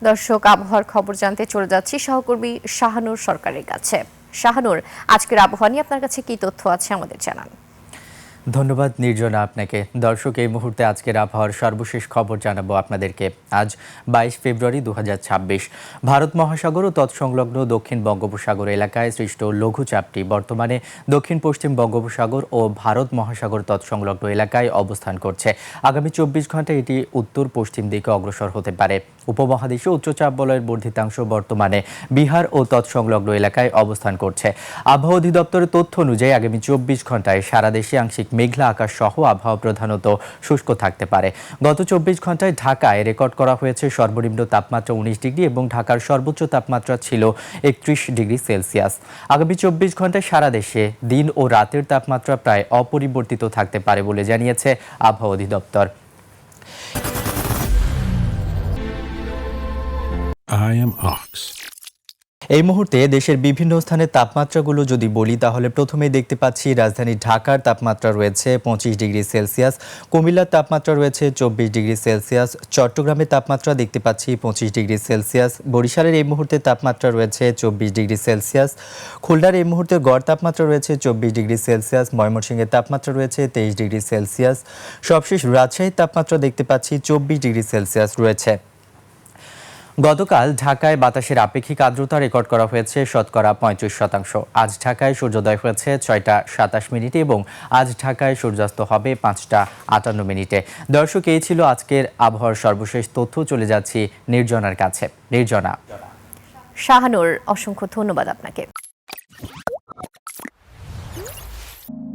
দর্শক, আবহাওয়ার খবর জানতে চলে যাচ্ছি সহকর্মী শাহানুর সরকারের কাছে। শাহানুর, আজকের আবহাওয়া নিয়ে আপনার কাছে কি তথ্য আছে আমাদের জানান। ধন্যবাদ নির্জনা আপনাকে। দর্শক, এই মুহূর্তে আজকের আবহাওয়ার সর্বশেষ খবর জানাবো আপনাদেরকে। আজ 22 ফেব্রুয়ারি 2026। ভারত মহাসাগর ও তৎসংলগ্ন দক্ষিণ বঙ্গোপসাগর এলাকায় সৃষ্ট লঘুচাপটি বর্তমানে দক্ষিণ পশ্চিম বঙ্গোপসাগর ও ভারত মহাসাগর তৎসংলগ্ন এলাকায় অবস্থান করছে। আগামী 24 ঘন্টায় এটি উত্তর পশ্চিম দিকে অগ্রসর হতে পারে। উপমহাদেশে উচ্চচাপ বলয়ের বর্ধিতাংশ বর্তমানে বিহার ও তৎসংলগ্ন এলাকায় অবস্থান করছে। আবহাওয়া অধিদপ্তরের তথ্য অনুযায়ী আগামী 24 ঘন্টায় সারা দেশে আংশিক মেঘলা আকাশ সহ আবহাওয়া প্রধানত শুষ্ক থাকতে পারে। গত 24 ঘন্টায় ঢাকায় রেকর্ড করা হয়েছে সর্বনিম্ন তাপমাত্রা 19 ডিগ্রি এবং ঢাকার সর্বোচ্চ তাপমাত্রা ছিল 31 ডিগ্রি সেলসিয়াস। আগামী 24 ঘন্টায় সারা দেশে দিন ও রাতের তাপমাত্রা প্রায় অপরিবর্তিত থাকতে পারে বলে জানিয়েছে আবহাওয়া অধিদপ্তর। I am Ox. এই মুহূর্তে দেশের বিভিন্ন স্থানের তাপমাত্রাগুলো যদি বলি, তাহলে প্রথমেই দেখতে পাচ্ছি রাজধানী ঢাকার তাপমাত্রা রয়েছে 25 ডিগ্রি সেলসিয়াস, কুমিল্লার তাপমাত্রা রয়েছে 24 ডিগ্রি সেলসিয়াস, চট্টগ্রামের তাপমাত্রা দেখতে পাচ্ছি 25 ডিগ্রি সেলসিয়াস, বরিশালের এই মুহূর্তে তাপমাত্রা রয়েছে 24 ডিগ্রি সেলসিয়াস, খুলনার এই মুহূর্তে গড় তাপমাত্রা রয়েছে 24 ডিগ্রি সেলসিয়াস, ময়মনসিংহের তাপমাত্রা রয়েছে 23 ডিগ্রি সেলসিয়াস, সবশেষ রাজশাহীর তাপমাত্রা দেখতে পাচ্ছি 24 ডিগ্রি সেলসিয়াস রয়েছে। গতকাল ঢাকায় বাতাসের আপেক্ষিক আর্দ্রতা রেকর্ড করা হয়েছে শতকরা 35%। আজ ঢাকায় সূর্যোদয় হয়েছে 6টা 27 মিনিটে এবং আজ ঢাকায় সূর্যাস্ত হবে 5টা 58 মিনিটে। দর্শক, এই ছিল আজকের আবহাওয়ার সর্বশেষ তথ্য। চলে যাচ্ছি নির্জনার কাছে। নির্জনা। শাহানুর, অসংখ্য ধন্যবাদ আপনাকে।